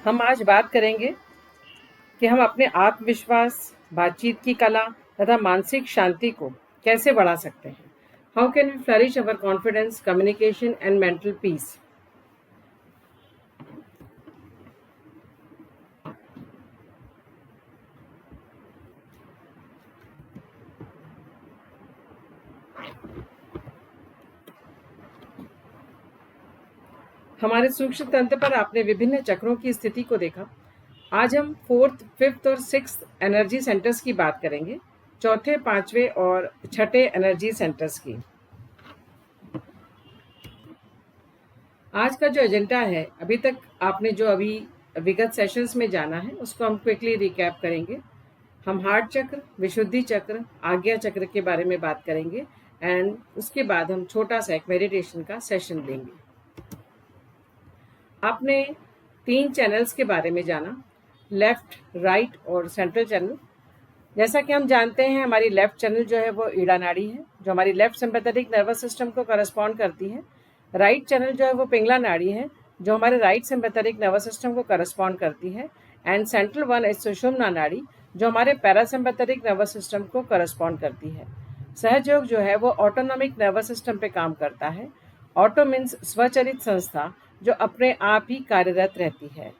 हम आज बात करेंगे कि हम अपने आत्मविश्वास, बातचीत की कला तथा मानसिक शांति को कैसे बढ़ा सकते हैं। How can we flourish our confidence, communication and mental peace. हमारे सूक्ष्म तंत्र पर आपने विभिन्न चक्रों की स्थिति को देखा। आज हम फोर्थ, फिफ्थ और सिक्स्थ एनर्जी सेंटर्स की बात करेंगे, चौथे, पांचवें और छठे एनर्जी सेंटर्स की। आज का जो एजेंडा है, अभी तक आपने जो अभी विगत सेशंस में जाना है उसको हम क्विकली रिकैप करेंगे। हम हार्ट चक्र, विशुद्धि चक्र, आज्ञा चक्र के बारे में बात करेंगे एंड उसके बाद हम छोटा सा एक मेडिटेशन का सेशन लेंगे। आपने 3 चैनल्स के बारे में जाना, लेफ्ट, राइट और सेंट्रल चैनल। जैसा कि हम जानते हैं, हमारी लेफ्ट चैनल जो है वो ईड़ा नाड़ी है, जो हमारी लेफ्ट सिंपैथेटिक नर्वस सिस्टम को करस्पॉन्ड करती है। राइट चैनल जो है वो पिंगला नाड़ी है, जो हमारे राइट सिंपैथेटिक नर्वस सिस्टम को करस्पॉन्ड करती है। एंड सेंट्रल वन इज सुषुम्ना नाड़ी, जो हमारे पैरासिम्पैथेटिक नर्वस सिस्टम को करस्पॉन्ड करती है। सहयोग जो है वो ऑटोनॉमिक नर्वस सिस्टम पे काम करता है। ऑटो मीन्स स्वचलित संस्था, जो अपने आप ही कार्यरत रहती है।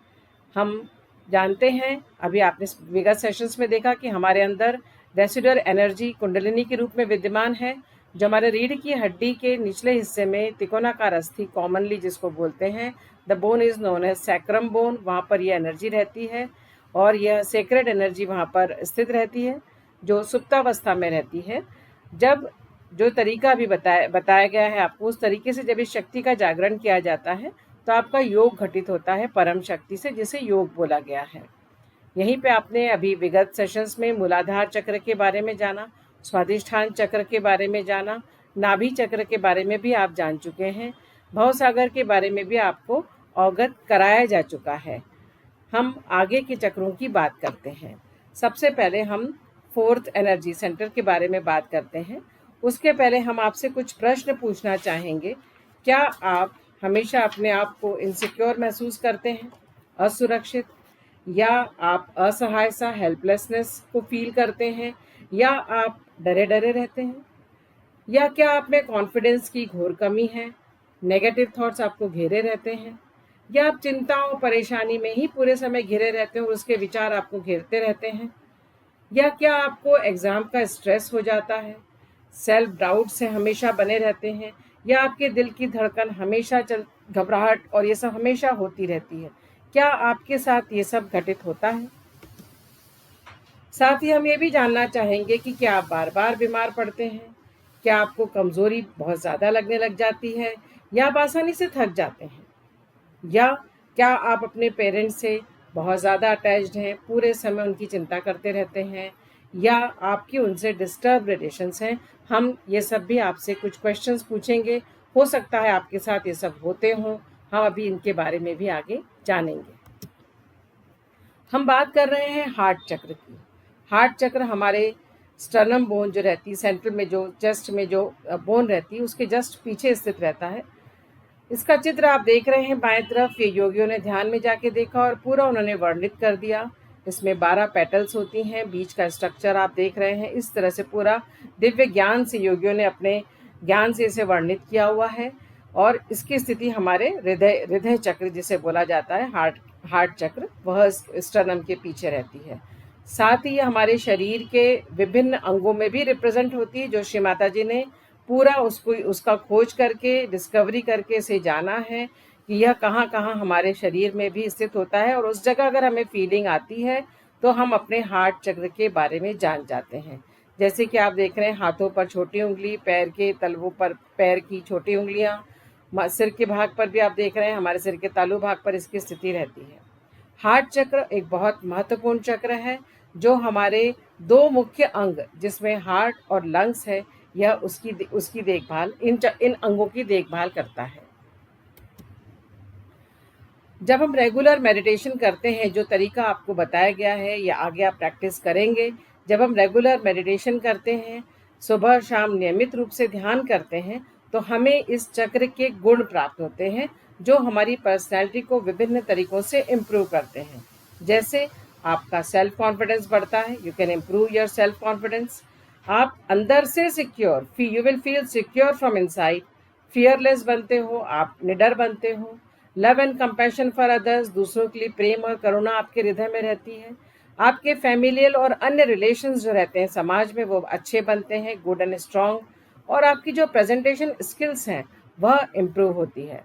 हम जानते हैं, अभी आपने विगत सेशंस में देखा कि हमारे अंदर रेसिडुअल एनर्जी कुंडलिनी के रूप में विद्यमान है, जो हमारे रीढ़ की हड्डी के निचले हिस्से में तिकोनाकार अस्थि, कॉमनली जिसको बोलते हैं the bone is known as sacrum bone, वहाँ पर यह एनर्जी रहती है और यह सेक्रेड एनर्जी वहाँ पर स्थित रहती है, जो सुप्तावस्था में रहती है। जब जो तरीका अभी बताया गया है आपको, उस तरीके से जब इस शक्ति का जागरण किया जाता है तो आपका योग घटित होता है परम शक्ति से, जिसे योग बोला गया है। यहीं पे आपने अभी विगत सेशंस में मूलाधार चक्र के बारे में जाना, स्वाधिष्ठान चक्र के बारे में जाना, नाभि चक्र के बारे में भी आप जान चुके हैं, भवसागर के बारे में भी आपको अवगत कराया जा चुका है। हम आगे के चक्रों की बात करते हैं। सबसे पहले हम फोर्थ एनर्जी सेंटर के बारे में बात करते हैं। उसके पहले हम आपसे कुछ प्रश्न पूछना चाहेंगे। क्या आप हमेशा अपने आप को इनसिक्योर महसूस करते हैं, असुरक्षित, या आप असहायता, हेल्पलेसनेस को फील करते हैं, या आप डरे डरे रहते हैं, या क्या आप में कॉन्फिडेंस की घोर कमी है, नेगेटिव थॉट्स आपको घेरे रहते हैं, या आप चिंताओं परेशानी में ही पूरे समय घिरे रहते हैं और उसके विचार आपको घेरते रहते हैं, या क्या आपको एग्ज़ाम का स्ट्रेस हो जाता है, सेल्फ डाउट से हमेशा बने रहते हैं, या आपके दिल की धड़कन हमेशा घबराहट और ये सब हमेशा होती रहती है। क्या आपके साथ ये सब घटित होता है? साथ ही हम ये भी जानना चाहेंगे कि क्या आप बार बार बीमार पड़ते हैं, क्या आपको कमज़ोरी बहुत ज़्यादा लगने लग जाती है, या आप आसानी से थक जाते हैं, या क्या आप अपने पेरेंट्स से बहुत ज़्यादा अटैच्ड हैं, पूरे समय उनकी चिंता करते रहते हैं, या आपकी उनसे डिस्टर्ब रिलेशंस हैं। हम ये सब भी आपसे कुछ क्वेश्चंस पूछेंगे, हो सकता है आपके साथ ये सब होते हों। हम अभी इनके बारे में भी आगे जानेंगे। हम बात कर रहे हैं हार्ट चक्र की। हार्ट चक्र हमारे स्टर्नम बोन जो रहती है, सेंट्रल में जो चेस्ट में जो बोन रहती है, उसके जस्ट पीछे स्थित रहता है। इसका चित्र आप देख रहे हैं बाएं तरफ। ये योगियों ने ध्यान में जाके देखा और पूरा उन्होंने वर्णित कर दिया। इसमें 12 पेटल्स होती हैं, बीच का स्ट्रक्चर आप देख रहे हैं। इस तरह से पूरा दिव्य ज्ञान से योगियों ने अपने ज्ञान से इसे वर्णित किया हुआ है। और इसकी स्थिति हमारे हृदय चक्र जिसे बोला जाता है, हार्ट चक्र, वह स्टर्नम के पीछे रहती है। साथ ही हमारे शरीर के विभिन्न अंगों में भी रिप्रेजेंट होती है, जो श्री माता जी ने पूरा उसका खोज करके, डिस्कवरी करके इसे जाना है कि यह कहाँ कहाँ हमारे शरीर में भी स्थित होता है। और उस जगह अगर हमें फीलिंग आती है तो हम अपने हार्ट चक्र के बारे में जान जाते हैं। जैसे कि आप देख रहे हैं, हाथों पर छोटी उंगली, पैर के तलवों पर पैर की छोटी उंगलियां, सिर के भाग पर भी आप देख रहे हैं, हमारे सिर के तालु भाग पर इसकी स्थिति रहती है। हार्ट चक्र एक बहुत महत्वपूर्ण चक्र है, जो हमारे 2 मुख्य अंग जिसमें हार्ट और लंग्स है, यह उसकी देखभाल, इन अंगों की देखभाल करता है। जब हम रेगुलर मेडिटेशन करते हैं, जो तरीका आपको बताया गया है या आगे आप प्रैक्टिस करेंगे, जब हम रेगुलर मेडिटेशन करते हैं, सुबह शाम नियमित रूप से ध्यान करते हैं, तो हमें इस चक्र के गुण प्राप्त होते हैं, जो हमारी पर्सनैलिटी को विभिन्न तरीकों से इम्प्रूव करते हैं। जैसे आपका सेल्फ कॉन्फिडेंस बढ़ता है, you can improve your self confidence. आप अंदर से secure, you will feel secure from inside, fearless बनते हो, आप निडर बनते हो। Love and compassion for others, दूसरों के लिए प्रेम और करुणा आपके हृदय में रहती है। आपके फैमिलियल और अन्य रिलेशंस जो रहते हैं समाज में वो अच्छे बनते हैं, गुड एंड स्ट्रॉन्ग। और आपकी जो प्रेजेंटेशन स्किल्स हैं वह इम्प्रूव होती है।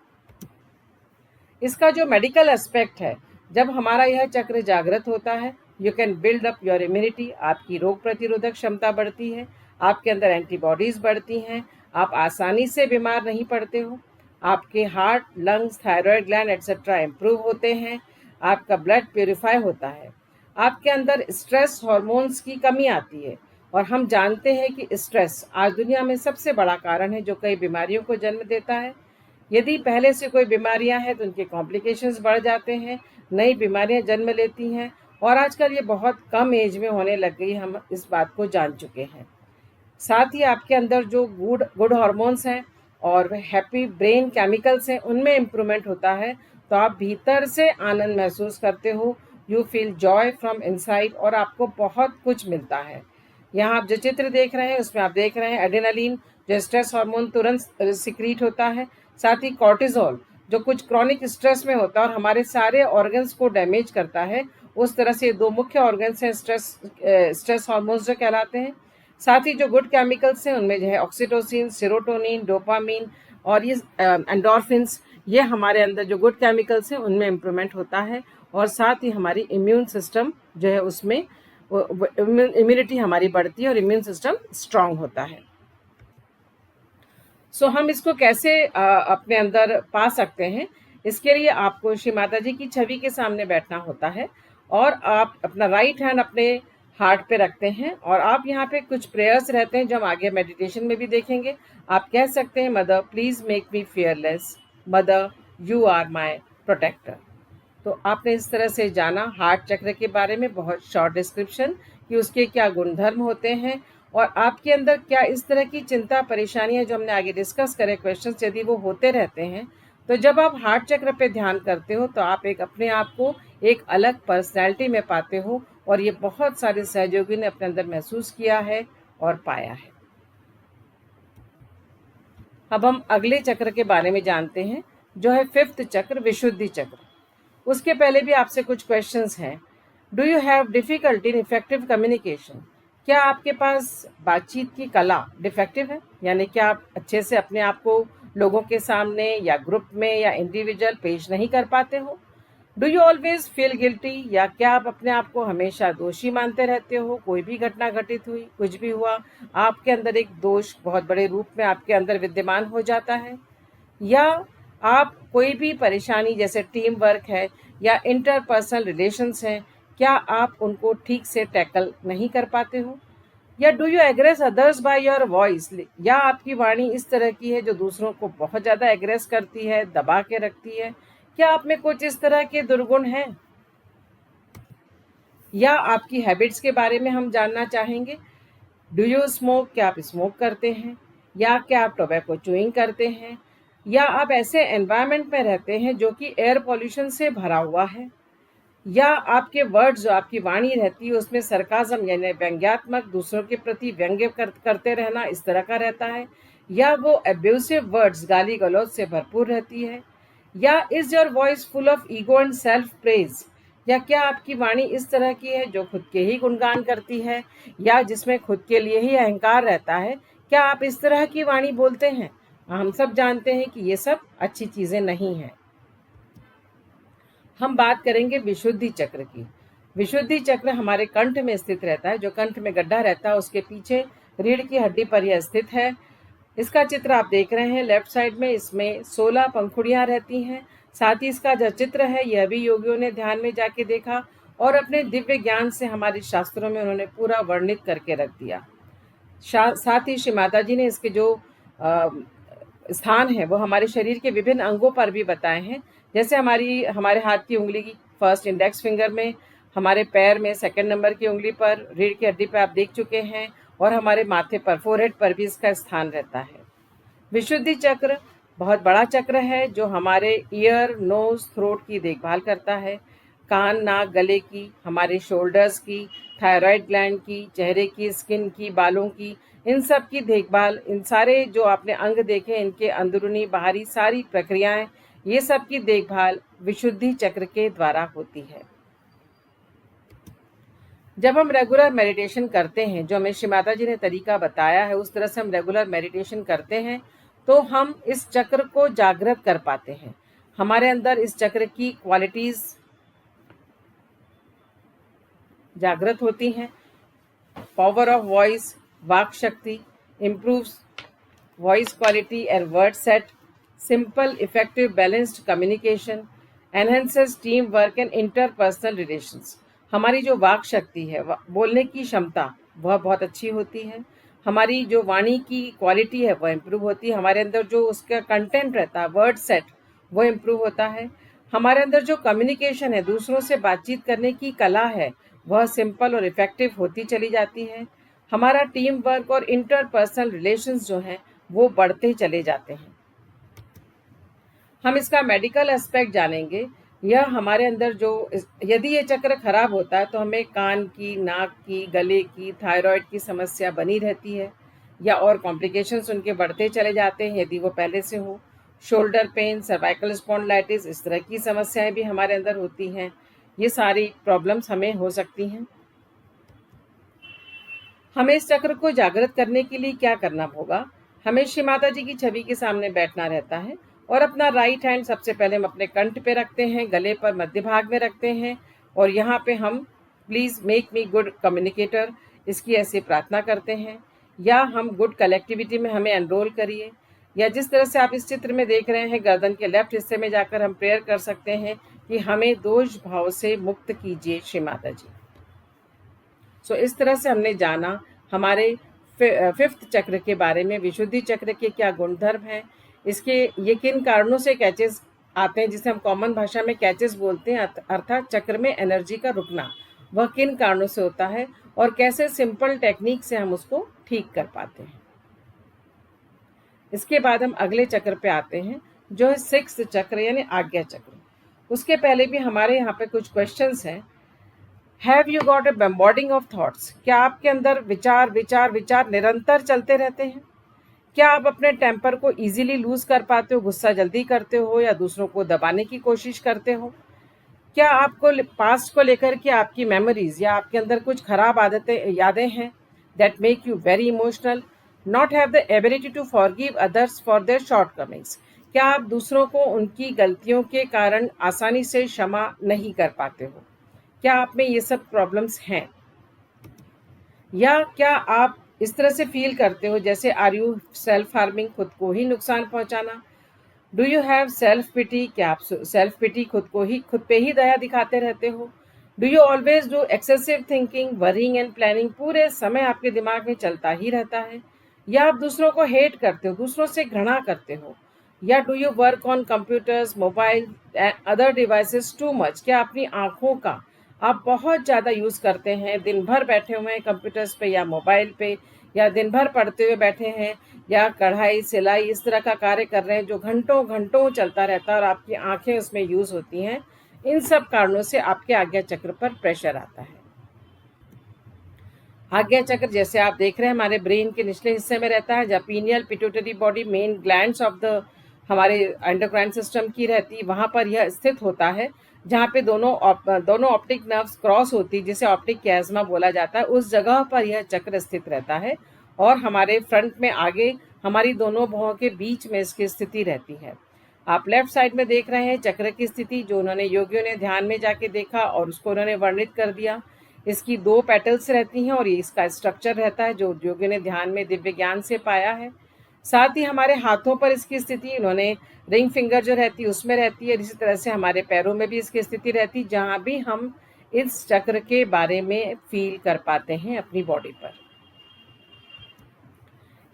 इसका जो मेडिकल एस्पेक्ट है, जब हमारा यह चक्र जागृत होता है, you can build up your immunity, आपकी रोग प्रतिरोधक क्षमता बढ़ती है, आपके अंदर एंटीबॉडीज बढ़ती हैं, आप आसानी से बीमार नहीं पड़ते हो, आपके heart, lungs, thyroid gland etcetera improve होते हैं, आपका ब्लड प्योरीफाई होता है, आपके अंदर स्ट्रेस हार्मोन्स की कमी आती है। और हम जानते हैं कि स्ट्रेस आज दुनिया में सबसे बड़ा कारण है जो कई बीमारियों को जन्म देता है। यदि पहले से कोई बीमारियां हैं तो उनके कॉम्प्लिकेशंस बढ़ जाते हैं, नई बीमारियां जन्म लेती हैं, और आजकल ये बहुत कम एज में होने लग गई, हम इस बात को जान चुके हैं। साथ ही आपके अंदर जो गुड गुड हार्मोन्स हैं और हैप्पी ब्रेन केमिकल्स हैं उनमें इम्प्रूवमेंट होता है, तो आप भीतर से आनंद महसूस करते हो, you feel Joy from inside, और आपको बहुत कुछ मिलता है। यहाँ आप जो चित्र देख रहे हैं उसमें आप देख रहे हैं एड्रेनालिन, जो स्ट्रेस हार्मोन तुरंत सिक्रीट होता है। साथ ही कॉर्टिजोल, जो कुछ क्रॉनिक स्ट्रेस में होता है और हमारे सारे ऑर्गन्स को डैमेज करता है। उस तरह से दो मुख्य ऑर्गन्स हैं स्ट्रेस हार्मोन्स जो कहलाते हैं। साथ ही जो गुड केमिकल्स हैं उनमें जो है ऑक्सीटोसिन, सेरोटोनिन, डोपामिन और ये एंडोर्फिन्स, ये हमारे अंदर जो गुड केमिकल्स हैं उनमें इम्प्रूवमेंट होता है। और साथ ही हमारी इम्यून सिस्टम जो है उसमें इम्यूनिटी हमारी बढ़ती है और इम्यून सिस्टम स्ट्रांग होता है। सो हम इसको कैसे अपने अंदर पा सकते हैं, इसके लिए आपको श्री माता जी की छवि के सामने बैठना होता है और आप अपना राइट हैंड अपने हार्ट पे रखते हैं और आप यहाँ पे कुछ प्रेयर्स रहते हैं जो हम आगे मेडिटेशन में भी देखेंगे। आप कह सकते हैं, mother please make me fearless, mother you are my protector. तो आपने इस तरह से जाना हार्ट चक्र के बारे में, बहुत शॉर्ट डिस्क्रिप्शन कि उसके क्या गुणधर्म होते हैं और आपके अंदर क्या इस तरह की चिंता परेशानियां जो हमने आगे डिस्कस करे क्वेश्चंस यदि वो होते रहते हैं, तो जब आप हार्ट चक्र पे ध्यान करते हो तो आप एक अपने आप को एक अलग पर्सनैलिटी में पाते हो और ये बहुत सारे सहयोगी ने अपने अंदर महसूस किया है और पाया है। अब हम अगले चक्र के बारे में जानते हैं जो है 5th चक्र, विशुद्धि चक्र। उसके पहले भी आपसे कुछ क्वेश्चंस हैं। Do you have difficulty in effective communication? क्या आपके पास बातचीत की कला डिफेक्टिव है, यानी क्या आप अच्छे से अपने आप को लोगों के सामने या ग्रुप में या इंडिविजुअल पेश नहीं कर पाते हो? Do you always feel guilty, या क्या आप अपने आप को हमेशा दोषी मानते रहते हो? कोई भी घटना घटित हुई, कुछ भी हुआ, आपके अंदर एक दोष बहुत बड़े रूप में आपके अंदर विद्यमान हो जाता है? या आप कोई भी परेशानी जैसे टीम वर्क है या इंटरपर्सनल रिलेशंस हैं, क्या आप उनको ठीक से टैकल नहीं कर पाते हो? या do you एग्रेस others by your voice, या आपकी वाणी इस तरह की है जो दूसरों को बहुत ज़्यादा एग्रेस करती है, दबा के रखती है? क्या आप में कुछ इस तरह के दुर्गुण हैं? या आपकी हैबिट्स के बारे में हम जानना चाहेंगे। डू यू स्मोक, क्या आप स्मोक करते हैं? या क्या आप टोबैको च्यूइंग करते हैं? या आप ऐसे एनवायरनमेंट में रहते हैं जो कि एयर पॉल्यूशन से भरा हुआ है? या आपके वर्ड्स जो आपकी वाणी रहती है उसमें सरकाज़म यानी व्यंग्यात्मक, दूसरों के प्रति व्यंग्य करते रहना इस तरह का रहता है? या वो एब्यूसिव वर्ड्स, गाली गलौज से भरपूर रहती है? या is your voice full of ego and self praise? या क्या आपकी वाणी इस तरह की है जो खुद के ही गुणगान करती है या जिसमें खुद के लिए ही अहंकार रहता है? क्या आप इस तरह की वाणी बोलते हैं? हम सब जानते हैं कि ये सब अच्छी चीज़ें नहीं हैं। हम बात करेंगे विशुद्धि चक्र की। विशुद्धि चक्र हमारे कंठ में स्थित रहता है, जो कंठ में गड्ढा रहता है उसके पीछे रीढ़ की हड्डी पर यह स्थित है। इसका चित्र आप देख रहे हैं लेफ्ट साइड में, इसमें 16 पंखुड़ियां रहती हैं। साथ ही इसका जो चित्र है यह भी योगियों ने ध्यान में जाके देखा और अपने दिव्य ज्ञान से हमारे शास्त्रों में उन्होंने पूरा वर्णित करके रख दिया। साथ ही श्री माता जी ने इसके जो स्थान है वो हमारे शरीर के विभिन्न अंगों पर भी बताए हैं, जैसे हमारे हाथ की उंगली की फर्स्ट इंडेक्स फिंगर में, हमारे पैर में सेकंड नंबर की उंगली पर, रीढ़ की हड्डी पर आप देख चुके हैं, और हमारे माथे पर फोरहेड पर भी इसका स्थान रहता है। विशुद्धि चक्र बहुत बड़ा चक्र है जो हमारे ईयर, नोज, थ्रोट की देखभाल करता है, कान, नाक, गले की, हमारे शोल्डर्स की, थायराइड ग्लैंड की, चेहरे की, स्किन की, बालों की, इन सब की देखभाल, इन सारे जो आपने अंग देखे इनके अंदरूनी बाहरी सारी प्रक्रियाएं, ये सब की देखभाल विशुद्धि चक्र के द्वारा होती है। जब हम रेगुलर मेडिटेशन करते हैं, जो हमें श्री माता जी ने तरीका बताया है उस तरह से हम रेगुलर मेडिटेशन करते हैं, तो हम इस चक्र को जागृत कर पाते हैं। हमारे अंदर इस चक्र की क्वालिटीज जागृत होती हैं। पावर ऑफ वॉइस, वाक शक्ति, improves voice quality and word set, simple effective balanced communication, enhances team work and interpersonal relations. हमारी जो वाक शक्ति है, बोलने की क्षमता, वह बहुत अच्छी होती है। हमारी जो वाणी की क्वालिटी है वह इम्प्रूव होती है। हमारे अंदर जो उसका कंटेंट रहता है, वर्ड सेट, वो इम्प्रूव होता है। हमारे अंदर जो कम्युनिकेशन है, दूसरों से बातचीत करने की कला है, वह सिंपल और इफेक्टिव होती चली जाती है। हमारा टीम वर्क और इंटरपर्सनल रिलेशंस जो हैं वो बढ़ते चले जाते हैं। हम इसका मेडिकल एस्पेक्ट जानेंगे। यह हमारे अंदर जो यदि ये चक्र खराब होता है तो हमें कान की, नाक की, गले की, थायराइड की समस्या बनी रहती है, या और कॉम्प्लिकेशंस उनके बढ़ते चले जाते हैं यदि वो पहले से हो। शोल्डर पेन, सर्वाइकल स्पॉन्डिलाइटिस, इस तरह की समस्याएं भी हमारे अंदर होती हैं। ये सारी प्रॉब्लम्स हमें हो सकती हैं। हमें इस चक्र को जागृत करने के लिए क्या करना होगा? हमें श्री माता जी की छवि के सामने बैठना रहता है और अपना राइट हैंड सबसे पहले हम अपने कंठ पे रखते हैं, गले पर मध्य भाग में रखते हैं, और यहाँ पे हम please make me good communicator, इसकी ऐसी प्रार्थना करते हैं, या हम गुड कलेक्टिविटी में हमें एनरोल करिए, या जिस तरह से आप इस चित्र में देख रहे हैं गर्दन के लेफ्ट हिस्से में जाकर हम प्रेयर कर सकते हैं कि हमें दोष भाव से मुक्त कीजिए श्री माता जी। इस तरह से हमने जाना हमारे फिफ्थ चक्र के बारे में, विशुद्धि चक्र के क्या गुणधर्म हैं, इसके ये किन कारणों से कैचेस आते हैं, जिसे हम कॉमन भाषा में कैचेस बोलते हैं, अर्थात चक्र में एनर्जी का रुकना, वह किन कारणों से होता है और कैसे सिंपल टेक्निक से हम उसको ठीक कर पाते हैं। इसके बाद हम अगले चक्र पे आते हैं जो है सिक्स्थ चक्र यानी आज्ञा चक्र। उसके पहले भी हमारे यहाँ पे कुछ क्वेश्चंस हैं। Have you got a bombarding of thoughts? क्या आपके अंदर विचार विचार विचार निरंतर चलते रहते हैं? क्या आप अपने टेम्पर को इजीली लूज कर पाते हो, गुस्सा जल्दी करते हो या दूसरों को दबाने की कोशिश करते हो? क्या आपको पास्ट को लेकर के आपकी मेमोरीज या आपके अंदर कुछ खराब आदतें, यादें हैं that make you very emotional? Not have the ability to forgive others for their shortcomings? क्या आप दूसरों को उनकी गलतियों के कारण आसानी से क्षमा नहीं कर पाते हो? क्या आप में ये सब प्रॉब्लम्स हैं? या क्या आप इस तरह से फील करते हो जैसे आर यू सेल्फ हार्मिंग, खुद को ही नुकसान पहुंचाना? Do you have self pity? क्या आप सेल्फ पिटी, खुद पे ही दया दिखाते रहते हो? Do you always do excessive thinking, worrying and planning? पूरे समय आपके दिमाग में चलता ही रहता है। या आप दूसरों को हेट करते हो, दूसरों से घृणा करते हो? या do you work on computers, mobile and other devices too much? क्या अपनी आंखों का आप बहुत ज़्यादा यूज़ करते हैं, दिन भर बैठे हुए हैं कंप्यूटर्स पे या मोबाइल पे, या दिन भर पढ़ते हुए बैठे हैं, या कढ़ाई सिलाई इस तरह का कार्य कर रहे हैं जो घंटों घंटों चलता रहता है और आपकी आंखें उसमें यूज़ होती हैं? इन सब कारणों से आपके आज्ञा चक्र पर प्रेशर आता है। आज्ञा चक्र जैसे आप देख रहे हैं हमारे ब्रेन के निचले हिस्से में रहता है, जहाँ pineal pituitary body main glands of the हमारे एंडोक्राइन सिस्टम की रहती है, वहाँ पर यह स्थित होता है, जहाँ पे दोनों ऑप्टिक नर्व्स क्रॉस होती है, जिसे ऑप्टिक कैज़मा बोला जाता है, उस जगह पर यह चक्र स्थित रहता है, और हमारे फ्रंट में आगे हमारी दोनों भुवों के बीच में इसकी स्थिति रहती है। आप लेफ्ट साइड में देख रहे हैं चक्र की स्थिति, जो उन्होंने योगियों ने ध्यान में जाके देखा और उसको उन्होंने वर्णित कर दिया। इसकी 2 पेटल्स रहती हैं और ये इसका स्ट्रक्चर रहता है जो योगियों ने ध्यान में दिव्य ज्ञान से पाया है। साथ ही हमारे हाथों पर इसकी स्थिति उन्होंने रिंग फिंगर जो रहती है उसमें रहती है। इसी तरह से हमारे पैरों में भी इसकी स्थिति रहती है, जहाँ भी हम इस चक्र के बारे में फील कर पाते हैं अपनी बॉडी पर।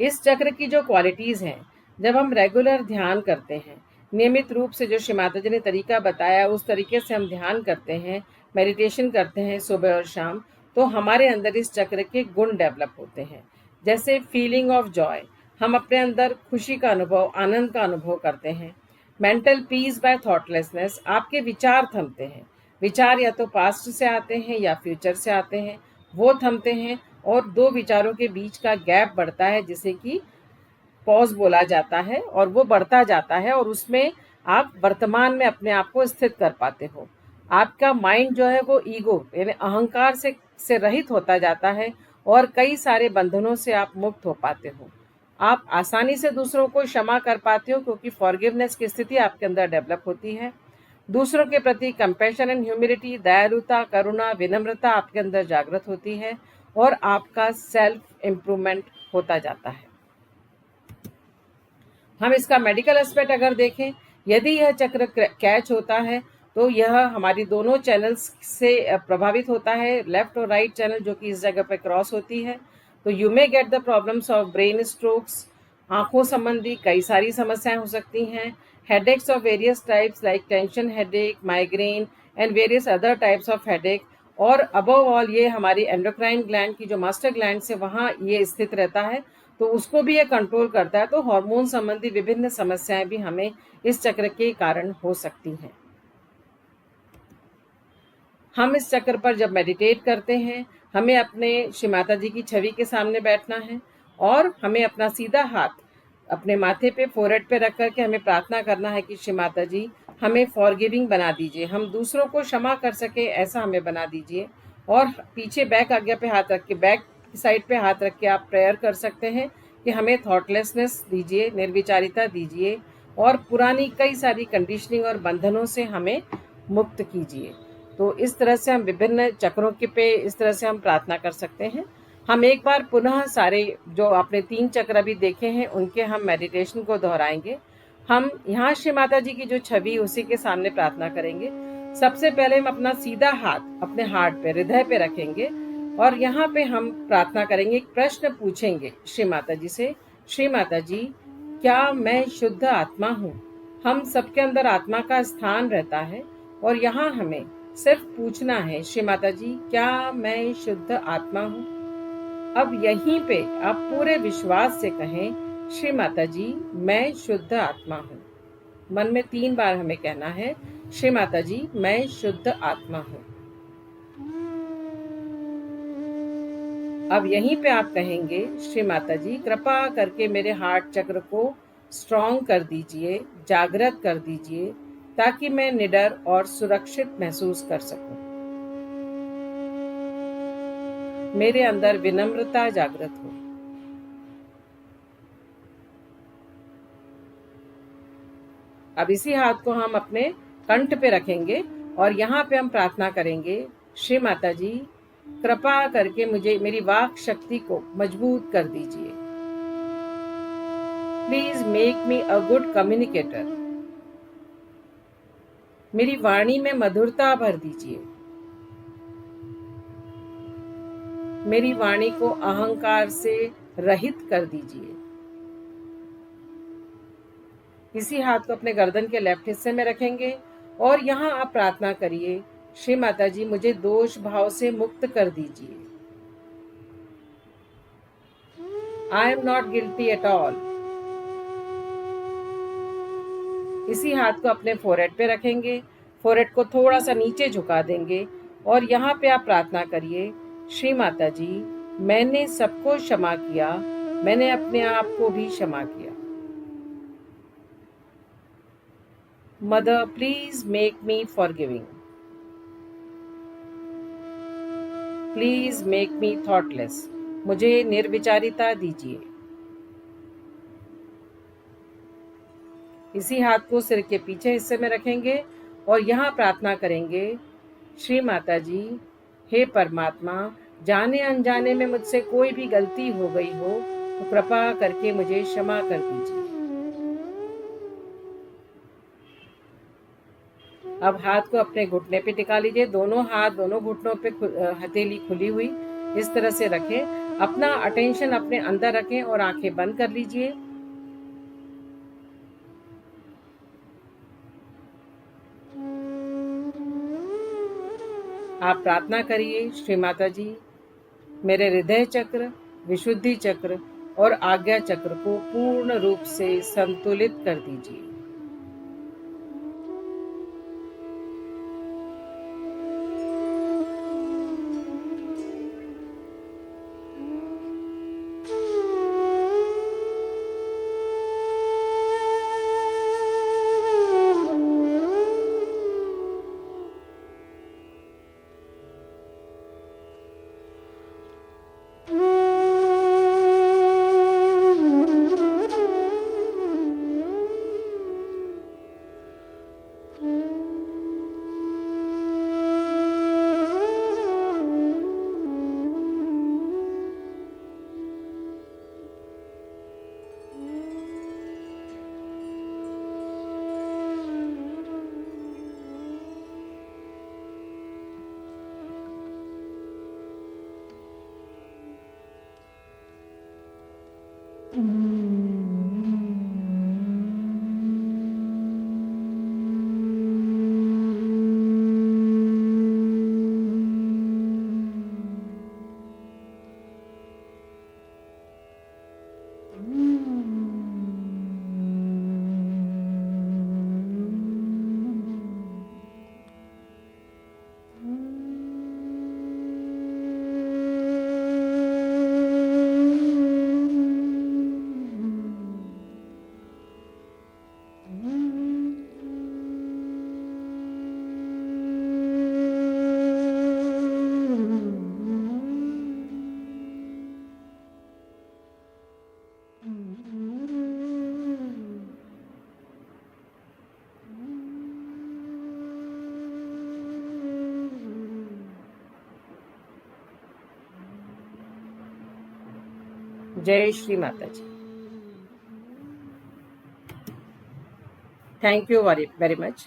इस चक्र की जो क्वालिटीज़ हैं, जब हम रेगुलर ध्यान करते हैं, नियमित रूप से जो श्री माता जी ने तरीका बताया उस तरीके से हम ध्यान करते हैं, मेडिटेशन करते हैं सुबह और शाम, तो हमारे अंदर इस चक्र के गुण डेवलप होते हैं। जैसे फीलिंग ऑफ जॉय, हम अपने अंदर खुशी का अनुभव, आनंद का अनुभव करते हैं। मेंटल पीस बाय थॉटलेसनेस, आपके विचार थमते हैं। विचार या तो पास्ट से आते हैं या फ्यूचर से आते हैं, वो थमते हैं और दो विचारों के बीच का गैप बढ़ता है, जिसे कि पॉज बोला जाता है, और वो बढ़ता जाता है और उसमें आप वर्तमान में अपने आप को स्थित कर पाते हो। आपका माइंड जो है वो ईगो यानी अहंकार से रहित होता जाता है और कई सारे बंधनों से आप मुक्त हो पाते हो। आप आसानी से दूसरों को क्षमा कर पाते हो क्योंकि फॉरगिवनेस की स्थिति आपके अंदर डेवलप होती है। दूसरों के प्रति कंपैशन एंड ह्यूमिलिटी, दयालुता, करुणा, विनम्रता आपके अंदर जागृत होती है और आपका सेल्फ इम्प्रूवमेंट होता जाता है। हम इसका मेडिकल एस्पेक्ट अगर देखें, यदि यह चक्र कैच होता है तो यह हमारी दोनों चैनल्स से प्रभावित होता है, लेफ्ट और राइट चैनल जो कि इस जगह पे क्रॉस होती है, तो you may get the problems of brain strokes, आंखों संबंधी कई सारी समस्याएं हो सकती हैं, headaches of various types like tension headache, migraine and various other types of headache. और अबव ऑल ये हमारी एंडोक्राइन ग्लैंड की जो मास्टर ग्लैंड से वहाँ ये स्थित रहता है, तो उसको भी ये कंट्रोल करता है। तो हार्मोन संबंधी विभिन्न समस्याएं भी हमें इस चक्र के कारण हो सकती हैं। हम इस चक्र पर जब मेडिटेट करते हैं, हमें अपने श्री माता जी की छवि के सामने बैठना है और हमें अपना सीधा हाथ अपने माथे पे, फोरहेड पे रख करके हमें प्रार्थना करना है कि श्री माता जी हमें फॉरगिविंग बना दीजिए, हम दूसरों को क्षमा कर सके ऐसा हमें बना दीजिए। और पीछे बैक आज्ञा पे हाथ रख के, बैक साइड पे हाथ रख के आप प्रेयर कर सकते हैं कि हमें थॉटलेसनेस दीजिए, निर्विचारिता दीजिए और पुरानी कई सारी कंडीशनिंग और बंधनों से हमें मुक्त कीजिए। तो इस तरह से हम विभिन्न चक्रों के पे इस तरह से हम प्रार्थना कर सकते हैं। हम एक बार पुनः सारे जो आपने 3 चक्र अभी देखे हैं उनके हम मेडिटेशन को दोहराएंगे। हम यहाँ श्री माता जी की जो छवि उसी के सामने प्रार्थना करेंगे। सबसे पहले हम अपना सीधा हाथ अपने हार्ट पे, हृदय पे रखेंगे और यहाँ पे हम प्रार्थना करेंगे, एक प्रश्न पूछेंगे श्री माता जी से, श्री माता जी क्या मैं शुद्ध आत्मा हूँ? हम सबके अंदर आत्मा का स्थान रहता है और यहाँ हमें सिर्फ पूछना है, श्री माता जी क्या मैं शुद्ध आत्मा हूँ? अब यहीं पे आप पूरे विश्वास से कहें, श्री माता जी मैं शुद्ध आत्मा हूँ। मन में 3 बार हमें कहना है, श्री माता जी मैं शुद्ध आत्मा हूँ। अब यहीं पे आप कहेंगे, श्री माता जी कृपा करके मेरे हार्ट चक्र को स्ट्रॉन्ग कर दीजिए, जागृत कर दीजिए, ताकि मैं निडर और सुरक्षित महसूस कर सकूं। मेरे अंदर विनम्रता जागृत हो। अब इसी हाथ को हम अपने कंठ पे रखेंगे और यहाँ पे हम प्रार्थना करेंगे, श्री माता जी कृपा करके मुझे मेरी वाक शक्ति को मजबूत कर दीजिए। Please make me a good communicator. मेरी वाणी में मधुरता भर दीजिए। मेरी वाणी को अहंकार से रहित कर दीजिए। इसी हाथ को अपने गर्दन के लेफ्ट हिस्से में रखेंगे और यहाँ आप प्रार्थना करिए, श्री माता जी मुझे दोष भाव से मुक्त कर दीजिए। I am not guilty at all. इसी हाथ को अपने फोरहेड पे रखेंगे, फोरहेड को थोड़ा सा नीचे झुका देंगे और यहाँ पे आप प्रार्थना करिए, श्री माता जी मैंने सबको क्षमा किया, मैंने अपने आप को भी क्षमा किया। Mother please make me forgiving. Please make me thoughtless. मुझे निर्विचारिता दीजिए। इसी हाथ को सिर के पीछे हिस्से में रखेंगे और यहाँ प्रार्थना करेंगे, श्री माता जी हे परमात्मा जाने अनजाने में मुझसे कोई भी गलती हो गई हो तो कृपा करके मुझे क्षमा कर दीजिए। अब हाथ को अपने घुटने पे टिका लीजिए, दोनों हाथ दोनों घुटनों पे हथेली खुली हुई इस तरह से रखें, अपना अटेंशन अपने अंदर रखें और आंखें बंद कर लीजिए। आप प्रार्थना करिए, श्री माता जी मेरे हृदय चक्र, विशुद्धि चक्र और आज्ञा चक्र को पूर्ण रूप से संतुलित कर दीजिए। जय Shri Mata ji. Thank you very very much.